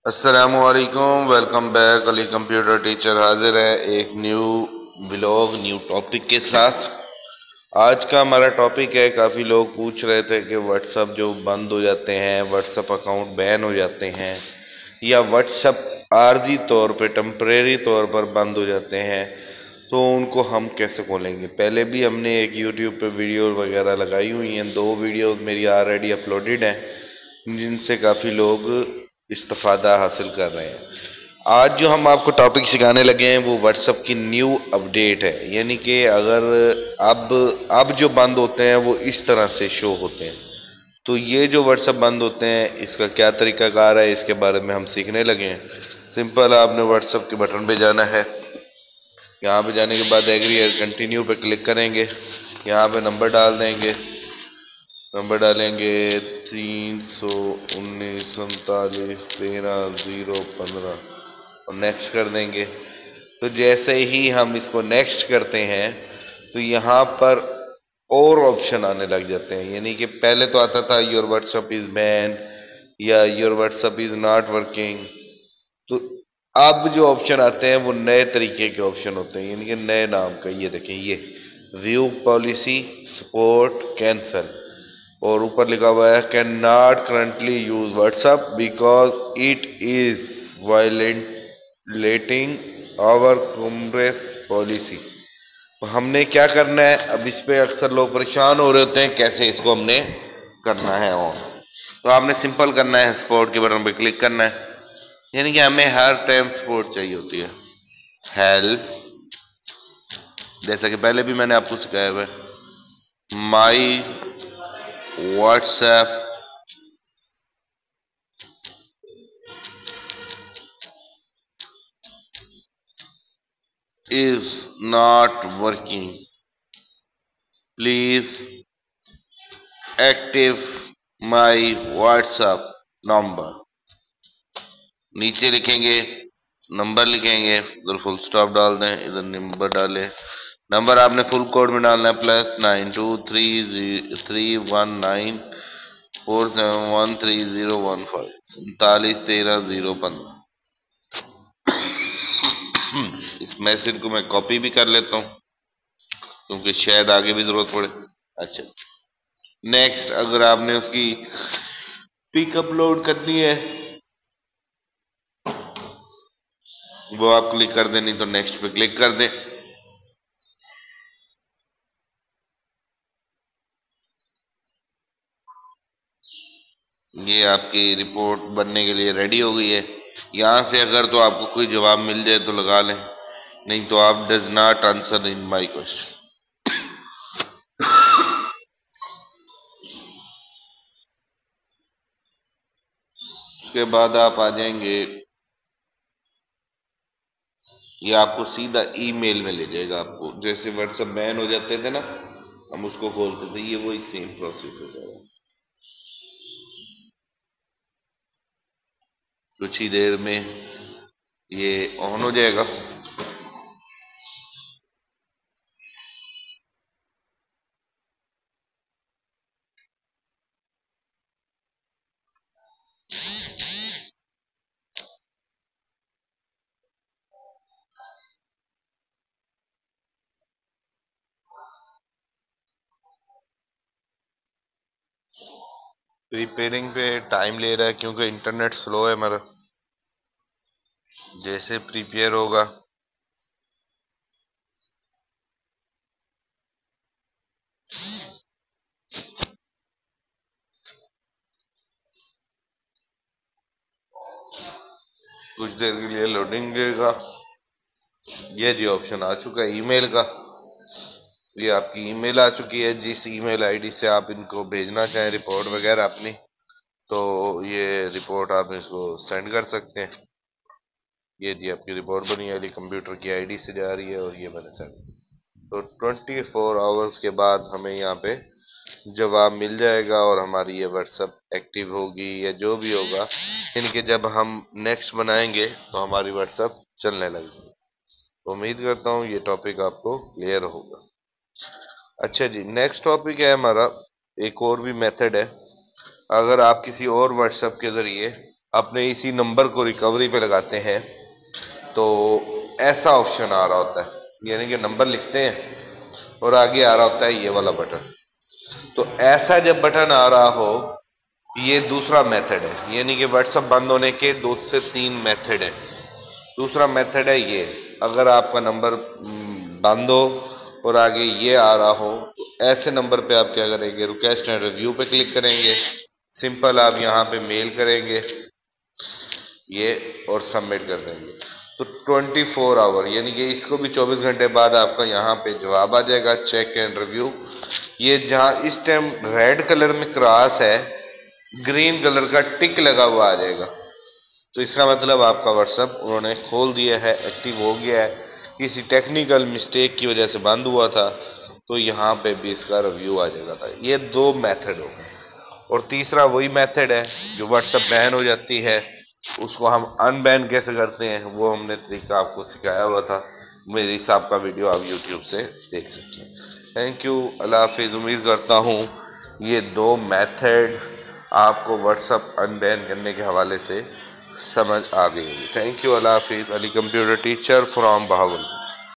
अस्सलामुअलैकुम, welcome back. Ali computer teacher हाजिर है एक न्यू व्लॉग न्यू टॉपिक के साथ। आज का हमारा टॉपिक है, काफ़ी लोग पूछ रहे थे कि व्हाट्सअप जो बंद हो जाते हैं, व्हाट्सअप अकाउंट बैन हो जाते हैं या व्हाट्सअप आर्जी तौर पे टेम्परेरी तौर पर बंद हो जाते हैं, तो उनको हम कैसे खोलेंगे। पहले भी हमने एक यूट्यूब पे वीडियो वगैरह लगाई हुई हैं, 2 वीडियोस मेरी ऑलरेडी अपलोडेड हैं जिनसे काफ़ी लोग इस्तिफादा हासिल कर रहे हैं। आज जो हम आपको टॉपिक सिखाने लगे हैं वो व्हाट्सअप की न्यू अपडेट है, यानी कि अगर अब जो बंद होते हैं वो इस तरह से शो होते हैं। तो ये जो व्हाट्सअप बंद होते हैं इसका क्या तरीकाकार है, इसके बारे में हम सीखने लगे हैं। सिंपल, आपने व्हाट्सअप के बटन पे जाना है। यहाँ पे जाने के बाद एग्री और कंटिन्यू पे क्लिक करेंगे। यहाँ पे नंबर डाल देंगे। नंबर डालेंगे 319 47 13 015 और नेक्स्ट कर देंगे। तो जैसे ही हम इसको नेक्स्ट करते हैं तो यहाँ पर और ऑप्शन आने लग जाते हैं, यानी कि पहले तो आता था योर व्हाट्सअप इज बैन या your WhatsApp is not working. तो अब जो ऑप्शन आते हैं वो नए तरीके के ऑप्शन होते हैं, यानी कि नए नाम का। ये देखें, ये व्यू पॉलिसी सपोर्ट कैंसल और ऊपर लिखा हुआ है can not currently use WhatsApp because it is violating our compress policy. तो हमने क्या करना है, अब इस पे अक्सर लोग परेशान हो रहे होते हैं कैसे इसको हमने करना है ऑन। तो आपने सिंपल करना है, सपोर्ट के बटन पे क्लिक करना है, यानी कि हमें हर टाइम सपोर्ट चाहिए होती है। हेल्प, जैसा कि पहले भी मैंने आपको सिखाया हुआ है, my WhatsApp is not working, please active my WhatsApp number। नीचे लिखेंगे, नंबर लिखेंगे, उधर फुल स्टॉप डाल दें, इधर नंबर डालें। नंबर आपने फुल कोड में डालना है, +923314713015 471315। इस मैसेज को मैं कॉपी भी कर लेता हूँ क्योंकि शायद आगे भी जरूरत पड़े। अच्छा, नेक्स्ट अगर आपने उसकी पिक अपलोड करनी है वो आप क्लिक कर दें, नहीं तो नेक्स्ट पे क्लिक कर दें। ये आपकी रिपोर्ट बनने के लिए रेडी हो गई है। यहां से अगर तो आपको कोई जवाब मिल जाए तो लगा लें, नहीं तो आप does not answer in my question. उसके बाद आप आ जाएंगे, ये आपको सीधा ईमेल में ले जाएगा। आपको जैसे व्हाट्सएप बैन हो जाते थे ना, हम उसको खोलते थे, ये वही सेम प्रोसेस है सारा। कुछ ही देर में ये ऑन हो जाएगा। प्रीपेयरिंग पे टाइम ले रहा है क्योंकि इंटरनेट स्लो है मेरा। जैसे प्रीपेयर होगा कुछ देर के लिए लोडिंग लेगा। ये जी ऑप्शन आ चुका है ईमेल का। ये आपकी ईमेल आ चुकी है, जिस ईमेल आईडी से आप इनको भेजना चाहें रिपोर्ट वगैरह अपनी, तो ये रिपोर्ट आप इसको सेंड कर सकते हैं। ये जी आपकी रिपोर्ट बनी है, कंप्यूटर की आईडी से जा रही है और ये मैंने सेंड। तो 24 आवर्स के बाद हमें यहाँ पे जवाब मिल जाएगा और हमारी ये व्हाट्सएप एक्टिव होगी या जो भी होगा, इनके जब हम नेक्स्ट बनाएंगे तो हमारी व्हाट्सएप चलने लगेगी। तो उम्मीद करता हूँ ये टॉपिक आपको क्लियर होगा। अच्छा जी, नेक्स्ट टॉपिक है हमारा, एक और भी मेथड है। अगर आप किसी और व्हाट्सएप के जरिए अपने इसी नंबर को रिकवरी पे लगाते हैं तो ऐसा ऑप्शन आ रहा होता है, यानी कि नंबर लिखते हैं और आगे आ रहा होता है ये वाला बटन। तो ऐसा जब बटन आ रहा हो, ये दूसरा मेथड है, यानी कि व्हाट्सएप बंद होने के 2 से 3 मेथड है। दूसरा मेथड है ये, अगर आपका नंबर बंद हो और आगे ये आ रहा हो तो ऐसे नंबर पे आप क्या करेंगे, रिक्वेस्ट एंड रिव्यू पे क्लिक करेंगे। सिंपल आप यहाँ पे मेल करेंगे ये और सबमिट कर देंगे। तो 24 आवर यानी कि इसको भी 24 घंटे बाद आपका यहाँ पे जवाब आ जाएगा, चेक एंड रिव्यू। ये जहाँ इस टाइम रेड कलर में क्रॉस है, ग्रीन कलर का टिक लगा हुआ आ जाएगा। तो इसका मतलब आपका व्हाट्सएप उन्होंने खोल दिया है, एक्टिव हो गया है। किसी टेक्निकल मिस्टेक की वजह से बंद हुआ था तो यहाँ पे भी इसका रिव्यू आ जाएगा था। ये 2 मेथड हो गए। और तीसरा वही मेथड है जो व्हाट्सएप बैन हो जाती है, उसको हम अनबैन कैसे करते हैं वो हमने तरीका आपको सिखाया हुआ था। मेरे हिसाब का वीडियो आप यूट्यूब से देख सकते हैं। थैंक यू, अल्लाह हाफिज़। उम्मीद करता हूँ ये 2 मेथड आपको व्हाट्सएप अनबैन करने के हवाले से समझ आ गई होगी। थैंक यू, अल्लाह हाफिज़। Ali computer teacher from Bahawal.